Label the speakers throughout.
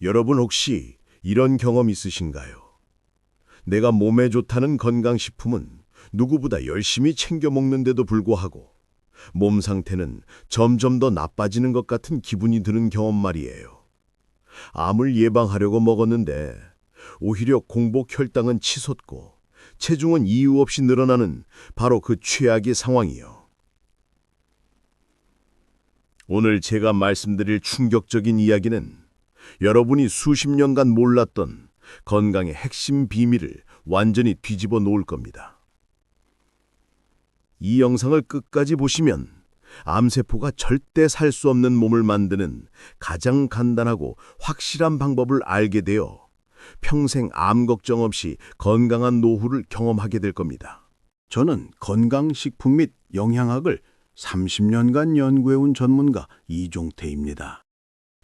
Speaker 1: 여러분 혹시 이런 경험 있으신가요? 내가 몸에 좋다는 건강식품은 누구보다 열심히 챙겨 먹는데도 불구하고 몸 상태는 점점 더 나빠지는 것 같은 기분이 드는 경험 말이에요. 암을 예방하려고 먹었는데 오히려 공복 혈당은 치솟고 체중은 이유 없이 늘어나는 바로 그 최악의 상황이요. 오늘 제가 말씀드릴 충격적인 이야기는 여러분이 수십 년간 몰랐던 건강의 핵심 비밀을 완전히 뒤집어 놓을 겁니다. 이 영상을 끝까지 보시면 암세포가 절대 살 수 없는 몸을 만드는 가장 간단하고 확실한 방법을 알게 되어 평생 암 걱정 없이 건강한 노후를 경험하게 될 겁니다.
Speaker 2: 저는 건강식품 및 영양학을 30년간 연구해온 전문가 이종태입니다.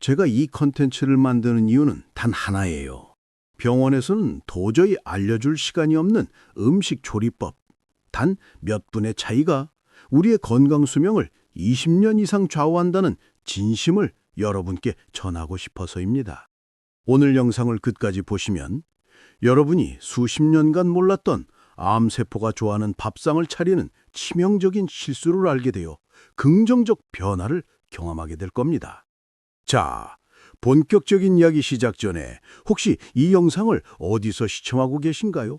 Speaker 2: 제가 이 컨텐츠를 만드는 이유는 단 하나예요. 병원에서는 도저히 알려줄 시간이 없는 음식 조리법, 단 몇 분의 차이가 우리의 건강 수명을 20년 이상 좌우한다는 진심을 여러분께 전하고 싶어서입니다. 오늘 영상을 끝까지 보시면 여러분이 수십 년간 몰랐던 암세포가 좋아하는 밥상을 차리는 치명적인 실수를 알게 되어 긍정적 변화를 경험하게 될 겁니다. 자, 본격적인 이야기 시작 전에 혹시 이 영상을 어디서 시청하고 계신가요?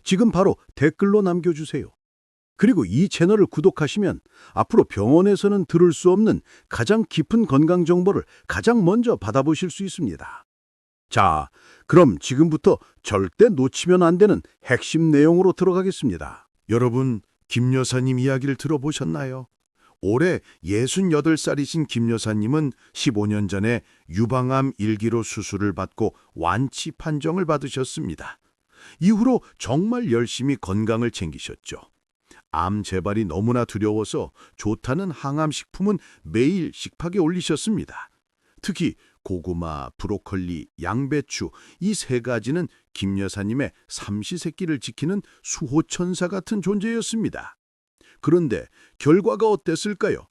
Speaker 2: 지금 바로 댓글로 남겨주세요. 그리고 이 채널을 구독하시면 앞으로 병원에서는 들을 수 없는 가장 깊은 건강 정보를 가장 먼저 받아보실 수 있습니다. 자, 그럼 지금부터 절대 놓치면 안 되는 핵심 내용으로 들어가겠습니다. 여러분, 김 여사님 이야기를 들어보셨나요? 올해 68살이신 김 여사님은 15년 전에 유방암 1기로 수술을 받고 완치 판정을 받으셨습니다. 이후로 정말 열심히 건강을 챙기셨죠. 암 재발이 너무나 두려워서 좋다는 항암식품은 매일 식탁에 올리셨습니다. 특히 고구마, 브로콜리, 양배추 이 세 가지는 김 여사님의 삼시세끼를 지키는 수호천사 같은 존재였습니다. 그런데 결과가 어땠을까요?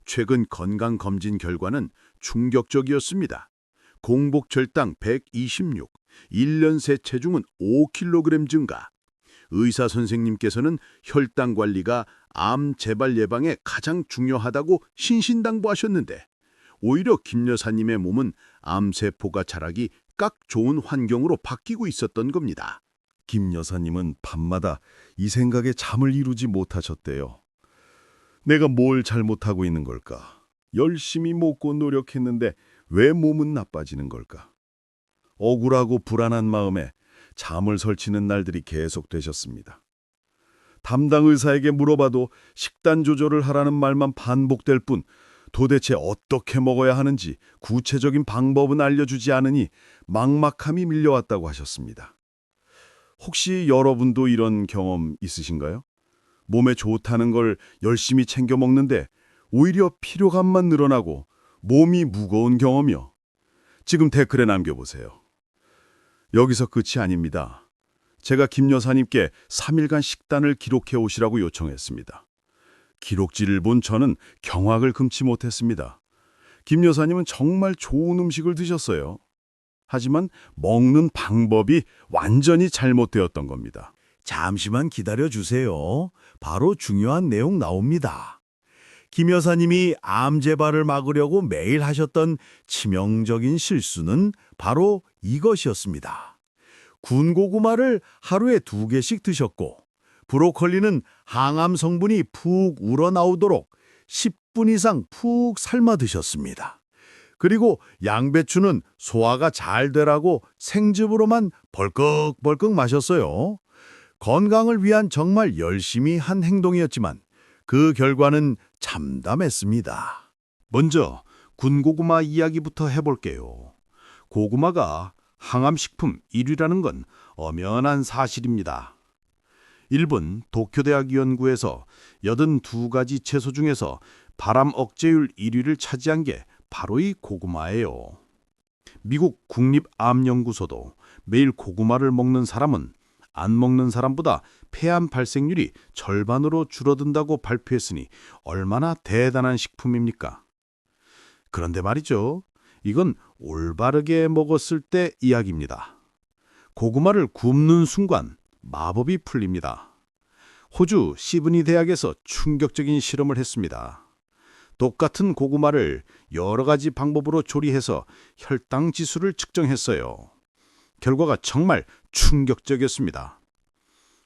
Speaker 2: 최근 건강검진 결과는 충격적이었습니다. 공복혈당 126, 1년 새 체중은 5kg 증가. 의사 선생님께서는 혈당 관리가 암 재발 예방에 가장 중요하다고 신신당부하셨는데 오히려 김 여사님의 몸은 암세포가 자라기 딱 좋은 환경으로 바뀌고 있었던 겁니다.
Speaker 1: 김 여사님은 밤마다 이 생각에 잠을 이루지 못하셨대요. 내가 뭘 잘못하고 있는 걸까? 열심히 먹고 노력했는데 왜 몸은 나빠지는 걸까? 억울하고 불안한 마음에 잠을 설치는 날들이 계속되셨습니다. 담당 의사에게 물어봐도 식단 조절을 하라는 말만 반복될 뿐 도대체 어떻게 먹어야 하는지 구체적인 방법은 알려주지 않으니 막막함이 밀려왔다고 하셨습니다. 혹시 여러분도 이런 경험 있으신가요? 몸에 좋다는 걸 열심히 챙겨 먹는데 오히려 피로감만 늘어나고 몸이 무거운 경험이요. 지금 댓글에 남겨보세요. 여기서 끝이 아닙니다. 제가 김 여사님께 3일간 식단을 기록해 오시라고 요청했습니다. 기록지를 본 저는 경악을 금치 못했습니다. 김 여사님은 정말 좋은 음식을 드셨어요. 하지만 먹는 방법이 완전히 잘못되었던 겁니다.
Speaker 2: 잠시만 기다려 주세요. 바로 중요한 내용 나옵니다. 김 여사님이 암 재발을 막으려고 매일 하셨던 치명적인 실수는 바로 이것이었습니다. 군고구마를 하루에 2개씩 드셨고 브로콜리는 항암 성분이 푹 우러나오도록 10분 이상 푹 삶아 드셨습니다. 그리고 양배추는 소화가 잘 되라고 생즙으로만 벌컥벌컥 마셨어요. 건강을 위한 정말 열심히 한 행동이었지만 그 결과는 참담했습니다. 먼저 군고구마 이야기부터 해볼게요. 고구마가 항암식품 1위라는 건 엄연한 사실입니다. 일본 도쿄대학 연구에서 82가지 채소 중에서 발암 억제율 1위를 차지한 게 바로 이 고구마예요. 미국 국립암연구소도 매일 고구마를 먹는 사람은 안 먹는 사람보다 폐암 발생률이 절반으로 줄어든다고 발표했으니 얼마나 대단한 식품입니까? 그런데 말이죠. 이건 올바르게 먹었을 때 이야기입니다. 고구마를 굽는 순간 마법이 풀립니다. 호주 시드니 대학에서 충격적인 실험을 했습니다. 똑같은 고구마를 여러 가지 방법으로 조리해서 혈당 지수를 측정했어요. 결과가 정말 충격적이었습니다.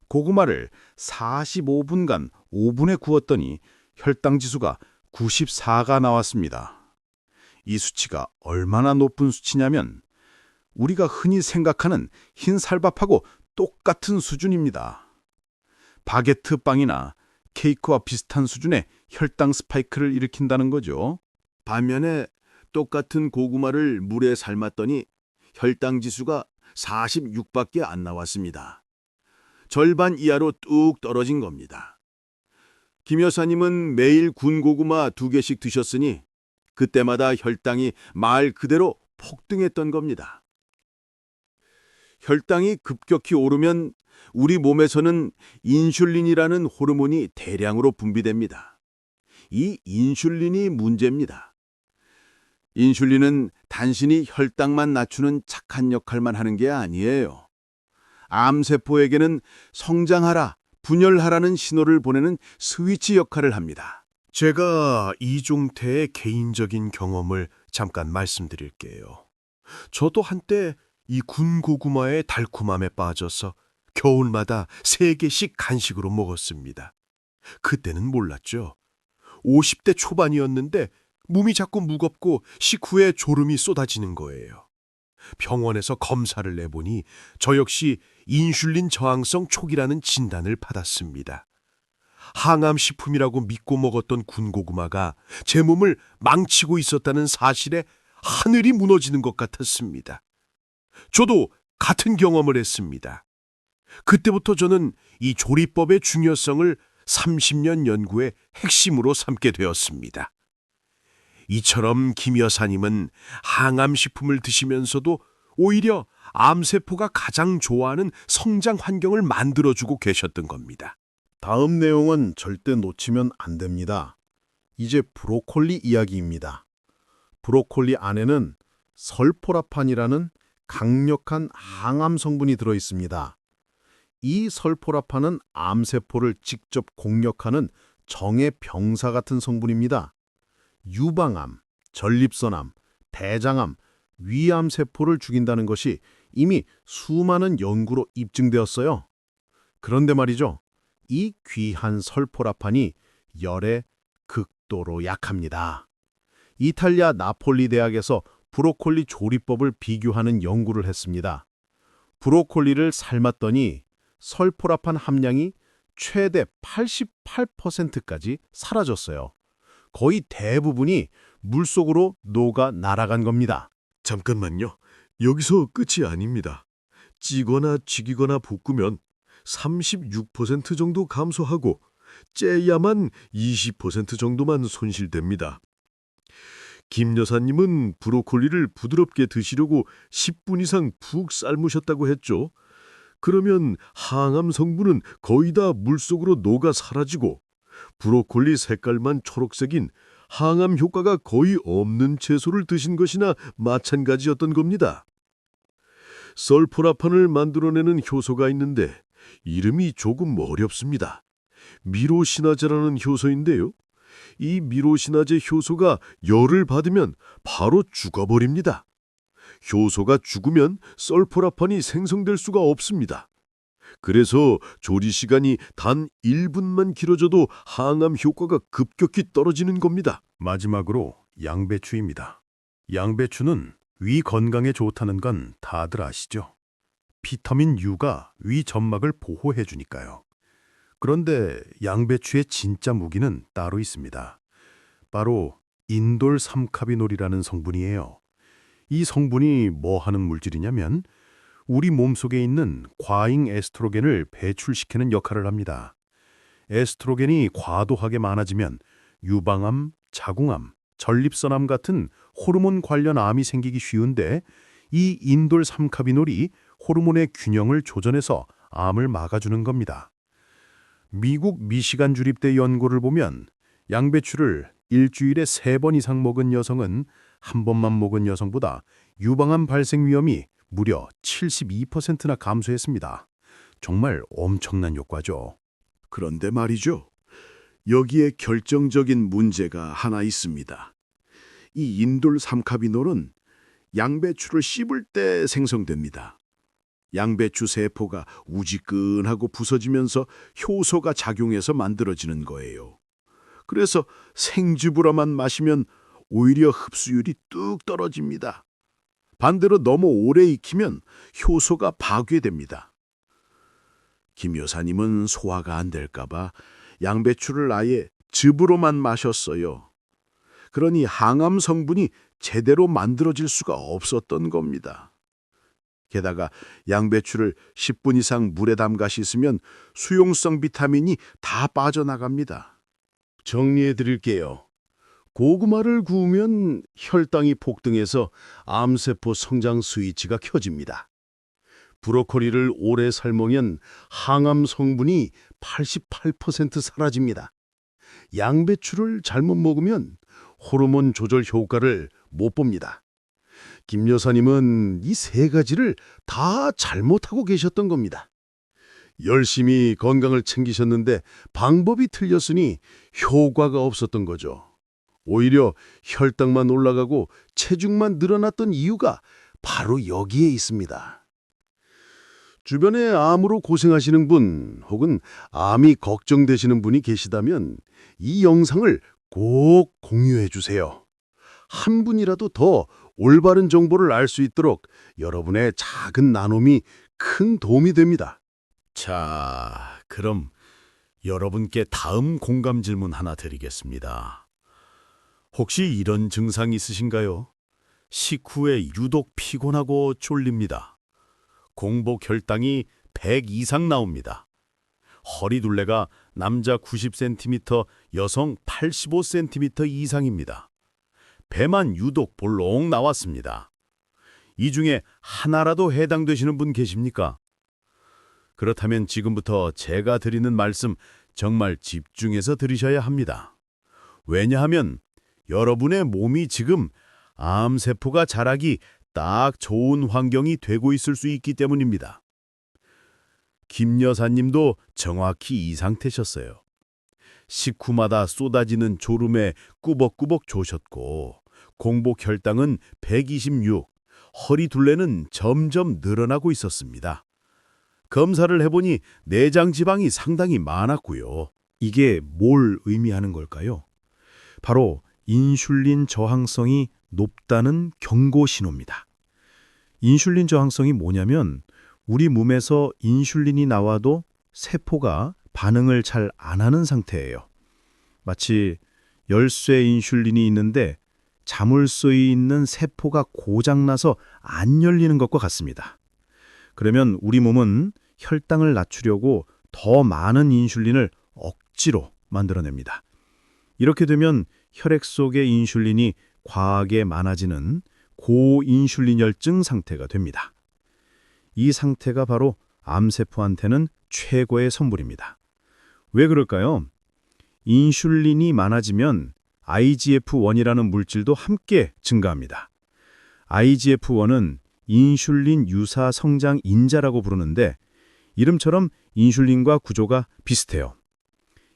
Speaker 2: 고구마를 45분간 오븐에 구웠더니 혈당 지수가 94가 나왔습니다. 이 수치가 얼마나 높은 수치냐면 우리가 흔히 생각하는 흰쌀밥하고 똑같은 수준입니다. 바게트 빵이나 케이크와 비슷한 수준의 혈당 스파이크를 일으킨다는 거죠.
Speaker 3: 반면에 똑같은 고구마를 물에 삶았더니 혈당 지수가 46밖에 안 나왔습니다. 절반 이하로 뚝 떨어진 겁니다. 김 여사님은 매일 군 고구마 2개씩 드셨으니 그때마다 혈당이 말 그대로 폭등했던 겁니다. 혈당이 급격히 오르면 우리 몸에서는 인슐린이라는 호르몬이 대량으로 분비됩니다. 이 인슐린이 문제입니다. 인슐린은 단순히 혈당만 낮추는 착한 역할만 하는 게 아니에요. 암세포에게는 성장하라, 분열하라는 신호를 보내는 스위치 역할을 합니다.
Speaker 4: 제가 이종태의 개인적인 경험을 잠깐 말씀드릴게요. 저도 한때 이 군고구마의 달콤함에 빠져서 겨울마다 3개씩 간식으로 먹었습니다. 그때는 몰랐죠. 50대 초반이었는데 몸이 자꾸 무겁고 식후에 졸음이 쏟아지는 거예요. 병원에서 검사를 내보니 저 역시 인슐린 저항성 초기라는 진단을 받았습니다. 항암식품이라고 믿고 먹었던 군고구마가 제 몸을 망치고 있었다는 사실에 하늘이 무너지는 것 같았습니다. 저도 같은 경험을 했습니다. 그때부터 저는 이 조리법의 중요성을 30년 연구의 핵심으로 삼게 되었습니다. 이처럼 김 여사님은 항암식품을 드시면서도 오히려 암세포가 가장 좋아하는 성장 환경을 만들어주고 계셨던 겁니다.
Speaker 2: 다음 내용은 절대 놓치면 안 됩니다. 이제 브로콜리 이야기입니다. 브로콜리 안에는 설포라판이라는 강력한 항암 성분이 들어 있습니다. 이 설포라판은 암세포를 직접 공격하는 정의 병사 같은 성분입니다. 유방암, 전립선암, 대장암, 위암세포를 죽인다는 것이 이미 수많은 연구로 입증되었어요. 그런데 말이죠. 이 귀한 설포라판이 열에 극도로 약합니다. 이탈리아 나폴리 대학에서 브로콜리 조리법을 비교하는 연구를 했습니다. 브로콜리를 삶았더니 설포라판 함량이 최대 88%까지 사라졌어요. 거의 대부분이 물속으로 녹아 날아간 겁니다.
Speaker 4: 잠깐만요. 여기서 끝이 아닙니다. 찌거나 튀기거나 볶으면 36% 정도 감소하고 째야만 20% 정도만 손실됩니다. 김 여사님은 브로콜리를 부드럽게 드시려고 10분 이상 푹 삶으셨다고 했죠. 그러면 항암 성분은 거의 다 물속으로 녹아 사라지고 브로콜리 색깔만 초록색인 항암 효과가 거의 없는 채소를 드신 것이나 마찬가지였던 겁니다. 설포라판을 만들어내는 효소가 있는데 이름이 조금 어렵습니다. 미로시나제라는 효소인데요. 이 미로시나제 효소가 열을 받으면 바로 죽어버립니다. 효소가 죽으면 설포라판이 생성될 수가 없습니다. 그래서 조리 시간이 단 1분만 길어져도 항암 효과가 급격히 떨어지는 겁니다.
Speaker 2: 마지막으로 양배추입니다. 양배추는 위 건강에 좋다는 건 다들 아시죠? 비타민 U가 위 점막을 보호해 주니까요. 그런데 양배추의 진짜 무기는 따로 있습니다. 바로 인돌 삼카비놀이라는 성분이에요. 이 성분이 뭐 하는 물질이냐면 우리 몸속에 있는 과잉 에스트로겐을 배출시키는 역할을 합니다. 에스트로겐이 과도하게 많아지면 유방암, 자궁암, 전립선암 같은 호르몬 관련 암이 생기기 쉬운데 이 인돌 삼카비놀이 호르몬의 균형을 조절해서 암을 막아주는 겁니다. 미국 미시간 주립대 연구를 보면 양배추를 일주일에 3번 이상 먹은 여성은 한 번만 먹은 여성보다 유방암 발생 위험이 무려 72%나 감소했습니다. 정말 엄청난 효과죠.
Speaker 1: 그런데 말이죠. 여기에 결정적인 문제가 하나 있습니다. 이 인돌 삼카비놀은 양배추를 씹을 때 생성됩니다. 양배추 세포가 우지끈하고 부서지면서 효소가 작용해서 만들어지는 거예요. 그래서 생즙으로만 마시면 오히려 흡수율이 뚝 떨어집니다. 반대로 너무 오래 익히면 효소가 파괴됩니다. 김 여사님은 소화가 안 될까봐 양배추를 아예 즙으로만 마셨어요. 그러니 항암 성분이 제대로 만들어질 수가 없었던 겁니다. 게다가 양배추를 10분 이상 물에 담가 씻으면 수용성 비타민이 다 빠져나갑니다.
Speaker 2: 정리해 드릴게요. 고구마를 구우면 혈당이 폭등해서 암세포 성장 스위치가 켜집니다. 브로콜리를 오래 삶으면 항암 성분이 88% 사라집니다. 양배추를 잘못 먹으면 호르몬 조절 효과를 못 봅니다. 김 여사님은 이 세 가지를 다 잘못하고 계셨던 겁니다. 열심히 건강을 챙기셨는데 방법이 틀렸으니 효과가 없었던 거죠. 오히려 혈당만 올라가고 체중만 늘어났던 이유가 바로 여기에 있습니다. 주변에 암으로 고생하시는 분 혹은 암이 걱정되시는 분이 계시다면 이 영상을 꼭 공유해 주세요. 한 분이라도 더 올바른 정보를 알 수 있도록 여러분의 작은 나눔이 큰 도움이 됩니다.
Speaker 1: 자, 그럼 여러분께 다음 공감 질문 하나 드리겠습니다. 혹시 이런 증상 있으신가요? 식후에 유독 피곤하고 졸립니다. 공복 혈당이 100 이상 나옵니다. 허리둘레가 남자 90cm, 여성 85cm 이상입니다. 배만 유독 볼록 나왔습니다. 이 중에 하나라도 해당되시는 분 계십니까? 그렇다면 지금부터 제가 드리는 말씀 정말 집중해서 들으셔야 합니다. 왜냐하면 여러분의 몸이 지금 암세포가 자라기 딱 좋은 환경이 되고 있을 수 있기 때문입니다. 김 여사님도 정확히 이 상태셨어요. 식후마다 쏟아지는 졸음에 꾸벅꾸벅 조셨고 공복 혈당은 126, 허리 둘레는 점점 늘어나고 있었습니다. 검사를 해보니 내장 지방이 상당히 많았고요. 이게 뭘 의미하는 걸까요? 바로 인슐린 저항성이 높다는 경고 신호입니다. 인슐린 저항성이 뭐냐면 우리 몸에서 인슐린이 나와도 세포가 반응을 잘 안 하는 상태예요. 마치 열쇠 인슐린이 있는데 자물쇠에 있는 세포가 고장나서 안 열리는 것과 같습니다. 그러면 우리 몸은 혈당을 낮추려고 더 많은 인슐린을 억지로 만들어냅니다. 이렇게 되면 혈액 속의 인슐린이 과하게 많아지는 고인슐린혈증 상태가 됩니다. 이 상태가 바로 암세포한테는 최고의 선물입니다. 왜 그럴까요? 인슐린이 많아지면 IGF-1이라는 물질도 함께 증가합니다. IGF-1은 인슐린 유사 성장 인자라고 부르는데 이름처럼 인슐린과 구조가 비슷해요.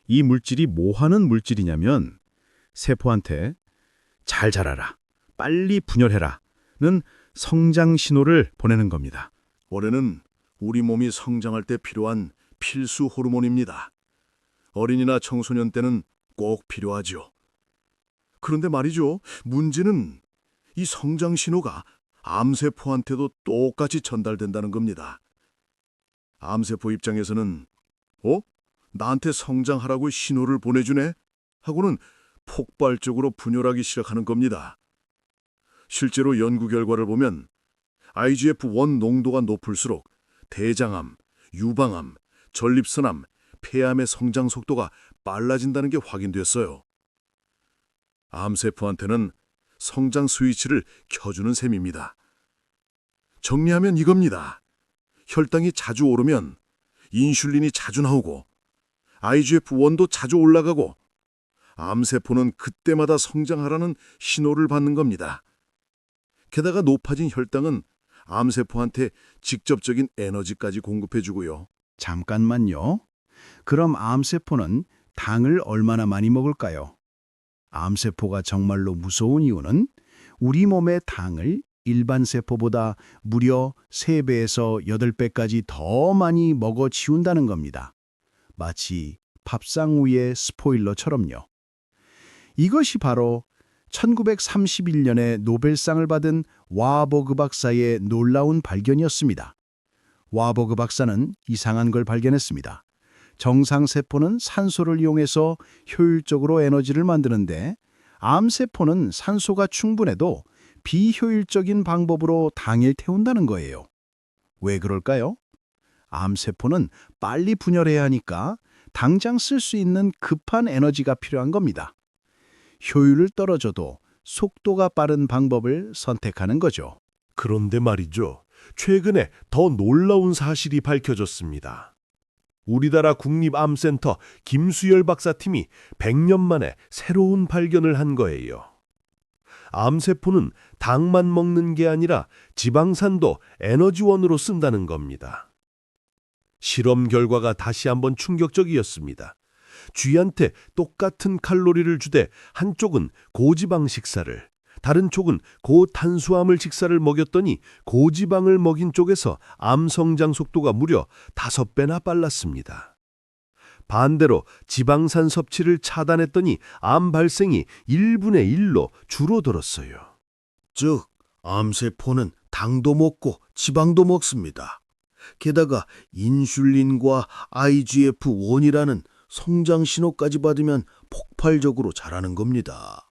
Speaker 1: 이 물질이 뭐 하는 물질이냐면 세포한테 잘 자라라, 빨리 분열해라는 성장 신호를 보내는 겁니다. 올해는 우리 몸이 성장할 때 필요한 필수 호르몬입니다. 어린이나 청소년 때는 꼭 필요하죠. 그런데 말이죠, 문제는 이 성장 신호가 암세포한테도 똑같이 전달된다는 겁니다. 암세포 입장에서는 나한테 성장하라고 신호를 보내주네? 하고는 폭발적으로 분열하기 시작하는 겁니다. 실제로 연구 결과를 보면 IGF-1 농도가 높을수록 대장암, 유방암, 전립선암, 폐암의 성장 속도가 빨라진다는 게 확인됐어요. 암세포한테는 성장 스위치를 켜주는 셈입니다. 정리하면 이겁니다. 혈당이 자주 오르면 인슐린이 자주 나오고 IGF-1도 자주 올라가고 암세포는 그때마다 성장하라는 신호를 받는 겁니다.
Speaker 4: 게다가 높아진 혈당은 암세포한테 직접적인 에너지까지 공급해주고요.
Speaker 2: 잠깐만요. 그럼 암세포는 당을 얼마나 많이 먹을까요? 암세포가 정말로 무서운 이유는 우리 몸의 당을 일반 세포보다 무려 3배에서 8배까지 더 많이 먹어 치운다는 겁니다. 마치 밥상 위의 스포일러처럼요. 이것이 바로 1931년에 노벨상을 받은 와버그 박사의 놀라운 발견이었습니다. 와버그 박사는 이상한 걸 발견했습니다. 정상세포는 산소를 이용해서 효율적으로 에너지를 만드는데 암세포는 산소가 충분해도 비효율적인 방법으로 당을 태운다는 거예요. 왜 그럴까요? 암세포는 빨리 분열해야 하니까 당장 쓸 수 있는 급한 에너지가 필요한 겁니다. 효율을 떨어져도 속도가 빠른 방법을 선택하는 거죠.
Speaker 4: 그런데 말이죠. 최근에 더 놀라운 사실이 밝혀졌습니다. 우리나라 국립암센터 김수열 박사팀이 100년 만에 새로운 발견을 한 거예요. 암세포는 당만 먹는 게 아니라 지방산도 에너지원으로 쓴다는 겁니다. 실험 결과가 다시 한번 충격적이었습니다. 쥐한테 똑같은 칼로리를 주되 한쪽은 고지방 식사를, 다른 쪽은 고탄수화물 식사를 먹였더니 고지방을 먹인 쪽에서 암 성장 속도가 무려 5배나 빨랐습니다. 반대로 지방산 섭취를 차단했더니 암 발생이 1분의 1로 줄어들었어요.
Speaker 2: 즉, 암세포는 당도 먹고 지방도 먹습니다. 게다가 인슐린과 IGF-1이라는 성장 신호까지 받으면 폭발적으로 자라는 겁니다.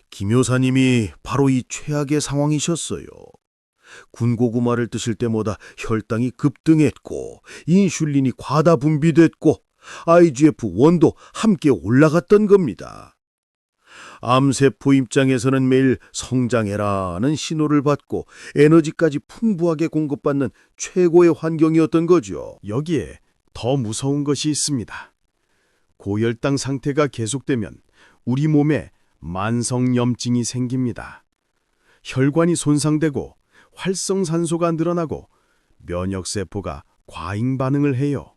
Speaker 2: 김 여사님이 바로 이 최악의 상황이셨어요. 군고구마를 드실 때마다 혈당이 급등했고 인슐린이 과다 분비됐고 IGF-1도 함께 올라갔던 겁니다. 암세포 입장에서는 매일 성장해라는 신호를 받고 에너지까지 풍부하게 공급받는 최고의 환경이었던 거죠. 여기에 더 무서운 것이 있습니다. 고혈당 상태가 계속되면 우리 몸에 만성염증이 생깁니다. 혈관이 손상되고 활성산소가 늘어나고 면역세포가 과잉 반응을 해요.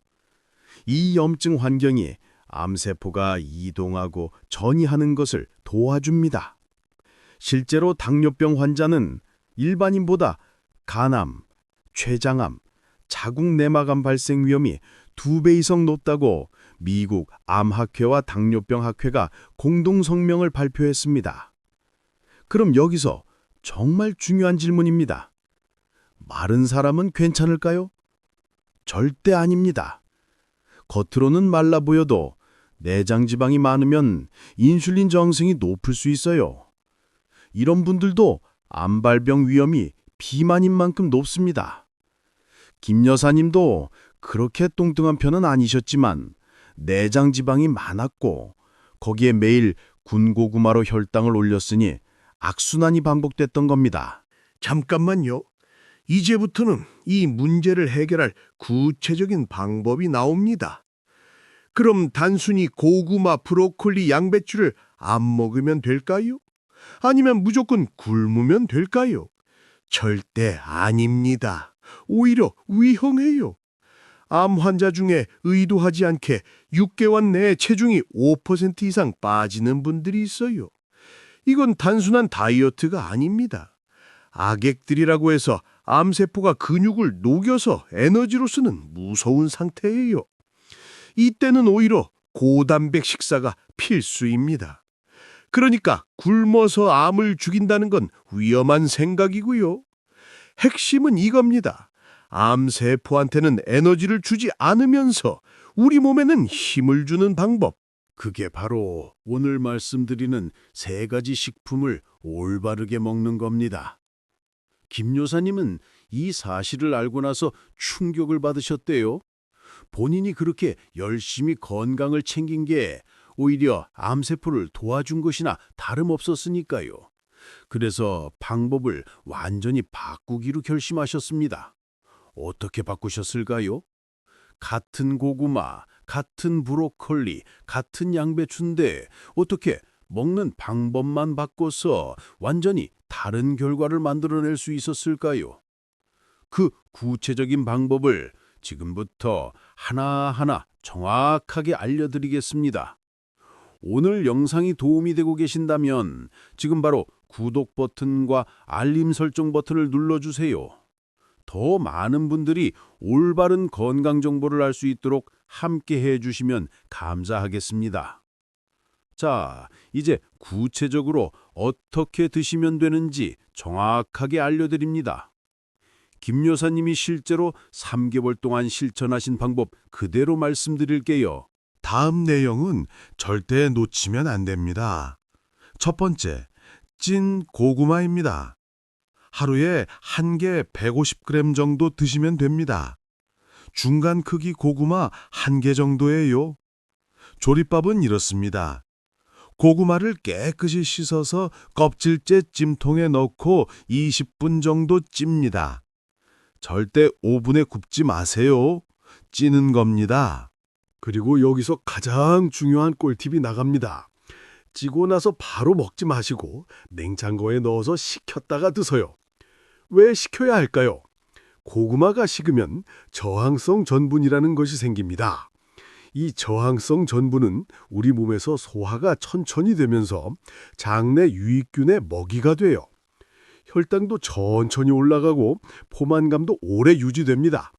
Speaker 2: 이 염증 환경이 암세포가 이동하고 전이하는 것을 도와줍니다. 실제로 당뇨병 환자는 일반인보다 간암, 췌장암, 자궁내막암 발생 위험이 2배 이상 높다고 미국 암학회와 당뇨병 학회가 공동 성명을 발표했습니다. 그럼 여기서 정말 중요한 질문입니다. 마른 사람은 괜찮을까요? 절대 아닙니다. 겉으로는 말라 보여도 내장 지방이 많으면 인슐린 저항성이 높을 수 있어요. 이런 분들도 암발병 위험이 비만인 만큼 높습니다. 김 여사님도 그렇게 뚱뚱한 편은 아니셨지만 내장 지방이 많았고 거기에 매일 군고구마로 혈당을 올렸으니 악순환이 반복됐던 겁니다.
Speaker 5: 잠깐만요. 이제부터는 이 문제를 해결할 구체적인 방법이 나옵니다. 그럼 단순히 고구마, 브로콜리, 양배추를 안 먹으면 될까요? 아니면 무조건 굶으면 될까요? 절대 아닙니다. 오히려 위험해요. 암 환자 중에 의도하지 않게 6개월 내에 체중이 5% 이상 빠지는 분들이 있어요. 이건 단순한 다이어트가 아닙니다. 악액들이라고 해서 암세포가 근육을 녹여서 에너지로 쓰는 무서운 상태예요. 이때는 오히려 고단백 식사가 필수입니다. 그러니까 굶어서 암을 죽인다는 건 위험한 생각이고요. 핵심은 이겁니다. 암세포한테는 에너지를 주지 않으면서 우리 몸에는 힘을 주는 방법.
Speaker 2: 그게 바로 오늘 말씀드리는 3가지 식품을 올바르게 먹는 겁니다. 김 여사님은 이 사실을 알고 나서 충격을 받으셨대요. 본인이 그렇게 열심히 건강을 챙긴 게 오히려 암세포를 도와준 것이나 다름없었으니까요. 그래서 방법을 완전히 바꾸기로 결심하셨습니다. 어떻게 바꾸셨을까요? 같은 고구마, 같은 브로콜리, 같은 양배추인데 어떻게 먹는 방법만 바꿔서 완전히
Speaker 3: 다른 결과를 만들어낼 수 있었을까요? 그 구체적인 방법을 지금부터 하나하나 정확하게 알려드리겠습니다. 오늘 영상이 도움이 되고 계신다면 지금 바로 구독 버튼과 알림 설정 버튼을 눌러주세요. 더 많은 분들이 올바른 건강 정보를 알 수 있도록 함께 해주시면 감사하겠습니다. 자, 이제 구체적으로 어떻게 드시면 되는지 정확하게 알려드립니다. 김 여사님이 실제로 3개월 동안 실천하신 방법 그대로 말씀드릴게요.
Speaker 5: 다음 내용은 절대 놓치면 안 됩니다. 첫 번째, 찐 고구마입니다. 하루에 한 개 150g 정도 드시면 됩니다. 중간 크기 고구마 한 개 정도예요. 조리법은 이렇습니다. 고구마를 깨끗이 씻어서 껍질째 찜통에 넣고 20분 정도 찝니다. 절대 오븐에 굽지 마세요. 찌는 겁니다. 그리고 여기서 가장 중요한 꿀팁이 나갑니다. 찌고 나서 바로 먹지 마시고 냉장고에 넣어서 식혔다가 드세요. 왜 식혀야 할까요? 고구마가 식으면 저항성 전분이라는 것이 생깁니다. 이 저항성 전분은 우리 몸에서 소화가 천천히 되면서 장내 유익균의 먹이가 돼요. 혈당도 천천히 올라가고 포만감도 오래 유지됩니다.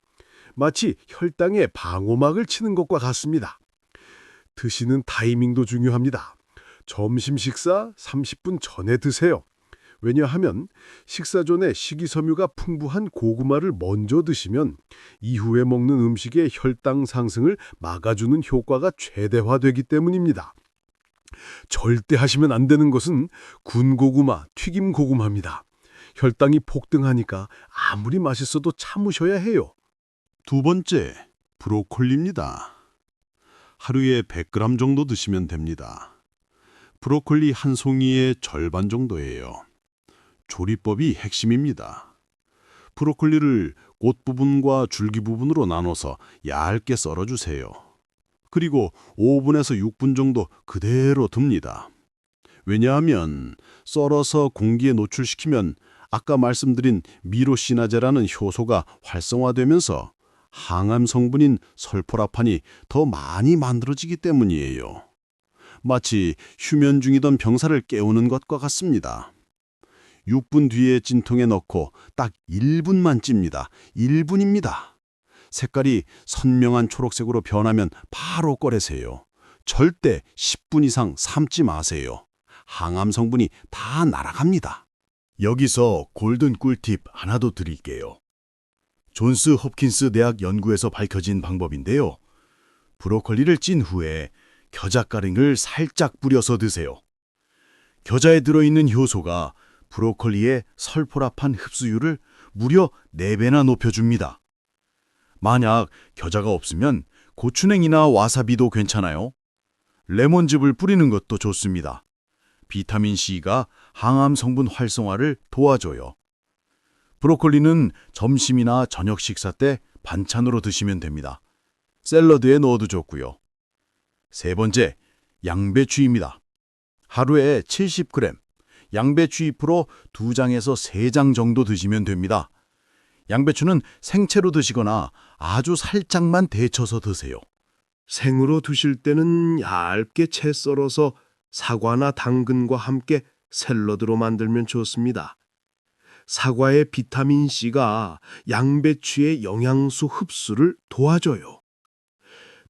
Speaker 5: 마치 혈당에 방호막을 치는 것과 같습니다. 드시는 타이밍도 중요합니다. 점심 식사 30분 전에 드세요. 왜냐하면 식사 전에 식이섬유가 풍부한 고구마를 먼저 드시면 이후에 먹는 음식의 혈당 상승을 막아주는 효과가 최대화되기 때문입니다. 절대 하시면 안 되는 것은 군고구마, 튀김고구마입니다. 혈당이 폭등하니까 아무리 맛있어도 참으셔야 해요.
Speaker 2: 두 번째, 브로콜리입니다. 하루에 100g 정도 드시면 됩니다. 브로콜리 한 송이의 절반 정도예요. 조리법이 핵심입니다. 브로콜리를 꽃 부분과 줄기 부분으로 나눠서 얇게 썰어주세요. 그리고 5분에서 6분 정도 그대로 둡니다. 왜냐하면 썰어서 공기에 노출시키면 아까 말씀드린 미로시나제라는 효소가 활성화되면서 항암 성분인 설포라판이 더 많이 만들어지기 때문이에요. 마치 휴면 중이던 병사를 깨우는 것과 같습니다. 6분 뒤에 찜통에 넣고 딱 1분만 찝니다. 1분입니다. 색깔이 선명한 초록색으로 변하면 바로 꺼내세요. 절대 10분 이상 삶지 마세요. 항암 성분이 다 날아갑니다.
Speaker 1: 여기서 골든 꿀팁 하나 더 드릴게요. 존스 홉킨스 대학 연구에서 밝혀진 방법인데요. 브로콜리를 찐 후에 겨자가ring을 살짝 뿌려서 드세요. 겨자에 들어있는 효소가 브로콜리의 설포라판 흡수율을 무려 4배나 높여줍니다. 만약 겨자가 없으면 고추냉이나 와사비도 괜찮아요. 레몬즙을 뿌리는 것도 좋습니다. 비타민C가 항암 성분 활성화를 도와줘요. 브로콜리는 점심이나 저녁 식사 때 반찬으로 드시면 됩니다. 샐러드에 넣어도 좋고요. 세 번째, 양배추입니다. 하루에 70g, 양배추 잎으로 2장에서 3장 정도 드시면 됩니다. 양배추는 생채로 드시거나 아주 살짝만 데쳐서 드세요.
Speaker 5: 생으로 드실 때는 얇게 채 썰어서 사과나 당근과 함께 샐러드로 만들면 좋습니다. 사과의 비타민C가 양배추의 영양소 흡수를 도와줘요.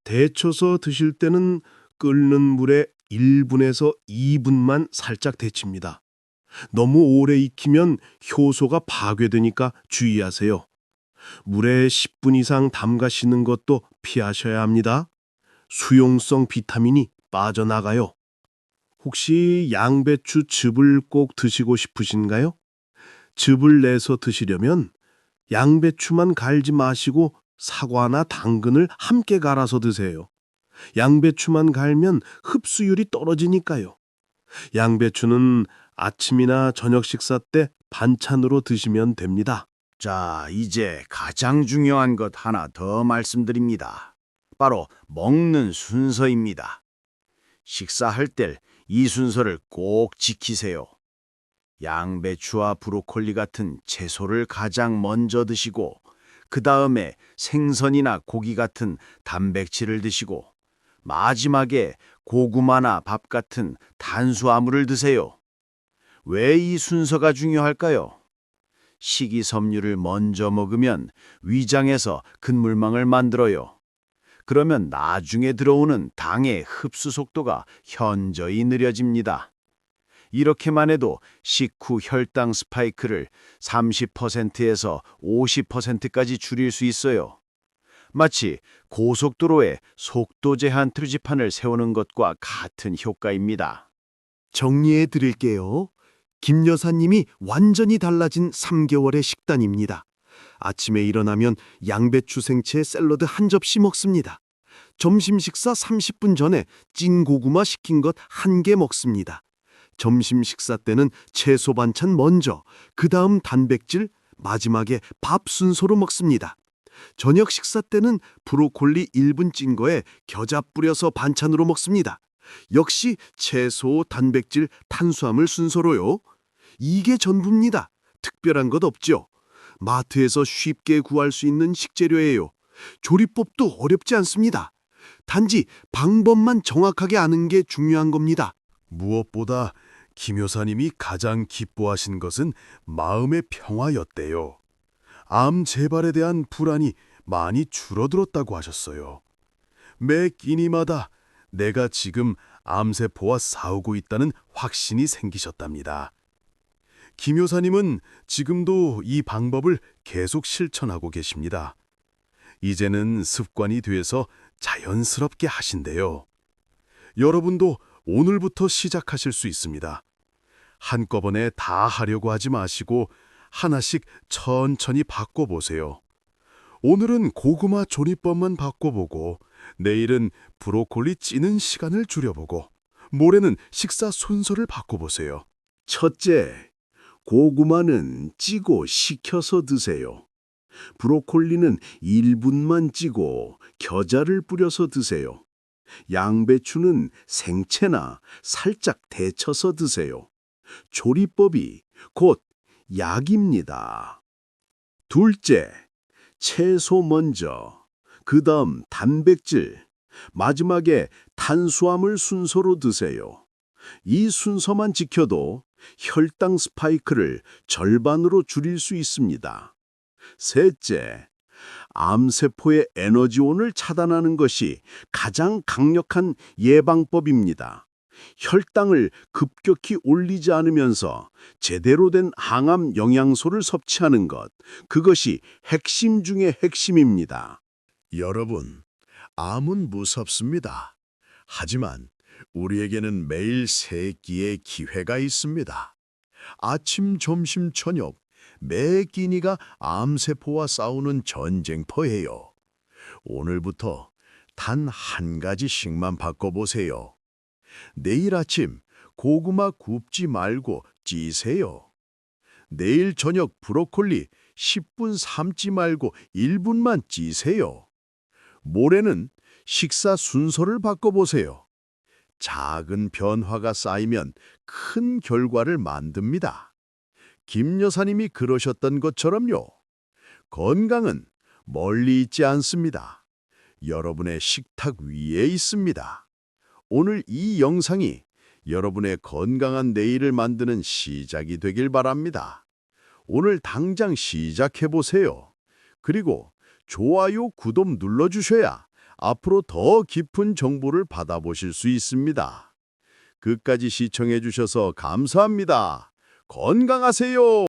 Speaker 5: 데쳐서 드실 때는 끓는 물에 1분에서 2분만 살짝 데칩니다. 너무 오래 익히면 효소가 파괴되니까 주의하세요. 물에 10분 이상 담가시는 것도 피하셔야 합니다. 수용성 비타민이 빠져나가요. 혹시 양배추 즙을 꼭 드시고 싶으신가요? 즙을 내서 드시려면 양배추만 갈지 마시고 사과나 당근을 함께 갈아서 드세요. 양배추만 갈면 흡수율이 떨어지니까요. 양배추는 아침이나 저녁 식사 때 반찬으로 드시면 됩니다.
Speaker 2: 자, 이제 가장 중요한 것 하나 더 말씀드립니다. 바로 먹는 순서입니다. 식사할 때 이 순서를 꼭 지키세요. 양배추와 브로콜리 같은 채소를 가장 먼저 드시고 그 다음에 생선이나 고기 같은 단백질을 드시고 마지막에 고구마나 밥 같은 탄수화물을 드세요. 왜 이 순서가 중요할까요? 식이섬유를 먼저 먹으면 위장에서 근물망을 만들어요. 그러면 나중에 들어오는 당의 흡수 속도가 현저히 느려집니다. 이렇게만 해도 식후 혈당 스파이크를 30%에서 50%까지 줄일 수 있어요. 마치 고속도로에 속도 제한 표지판을 세우는 것과 같은 효과입니다.
Speaker 5: 정리해 드릴게요. 김 여사님이 완전히 달라진 3개월의 식단입니다. 아침에 일어나면 양배추 생채 샐러드 한 접시 먹습니다. 점심 식사 30분 전에 찐 고구마 식힌 것 1개 먹습니다. 점심 식사 때는 채소 반찬 먼저, 그 다음 단백질, 마지막에 밥 순서로 먹습니다. 저녁 식사 때는 브로콜리 1분 찐 거에 겨자 뿌려서 반찬으로 먹습니다. 역시 채소, 단백질, 탄수화물 순서로요. 이게 전부입니다. 특별한 것 없죠. 마트에서 쉽게 구할 수 있는 식재료예요. 조리법도 어렵지 않습니다. 단지 방법만 정확하게 아는 게 중요한 겁니다.
Speaker 1: 무엇보다 김 여사님이 가장 기뻐하신 것은 마음의 평화였대요. 암 재발에 대한 불안이 많이 줄어들었다고 하셨어요. 매 끼니마다 내가 지금 암세포와 싸우고 있다는 확신이 생기셨답니다. 김 여사님은 지금도 이 방법을 계속 실천하고 계십니다. 이제는 습관이 돼서 자연스럽게 하신대요. 여러분도 오늘부터 시작하실 수 있습니다. 한꺼번에 다 하려고 하지 마시고 하나씩 천천히 바꿔보세요. 오늘은 고구마 조리법만 바꿔보고 내일은 브로콜리 찌는 시간을 줄여보고 모레는 식사 순서를 바꿔보세요.
Speaker 5: 첫째, 고구마는 찌고 식혀서 드세요. 브로콜리는 1분만 찌고 겨자를 뿌려서 드세요. 양배추는 생채나 살짝 데쳐서 드세요. 조리법이 곧 약입니다. 둘째, 채소 먼저, 그 다음 단백질, 마지막에 탄수화물 순서로 드세요. 이 순서만 지켜도 혈당 스파이크를 절반으로 줄일 수 있습니다. 셋째, 암세포의 에너지원을 차단하는 것이 가장 강력한 예방법입니다. 혈당을 급격히 올리지 않으면서 제대로 된 항암 영양소를 섭취하는 것, 그것이 핵심 중의 핵심입니다.
Speaker 1: 여러분, 암은 무섭습니다. 하지만 우리에게는 매일 세 끼의 기회가 있습니다. 아침, 점심, 저녁 매 끼니가 암세포와 싸우는 전쟁터예요. 오늘부터 단 한 가지씩만 바꿔보세요. 내일 아침 고구마 굽지 말고 찌세요. 내일 저녁 브로콜리 10분 삶지 말고 1분만 찌세요. 모레는 식사 순서를 바꿔보세요. 작은 변화가 쌓이면 큰 결과를 만듭니다. 김 여사님이 그러셨던 것처럼요. 건강은 멀리 있지 않습니다. 여러분의 식탁 위에 있습니다. 오늘 이 영상이 여러분의 건강한 내일을 만드는 시작이 되길 바랍니다. 오늘 당장 시작해보세요. 그리고 좋아요, 구독 눌러주셔야 앞으로 더 깊은 정보를 받아보실 수 있습니다. 끝까지 시청해주셔서 감사합니다. 건강하세요.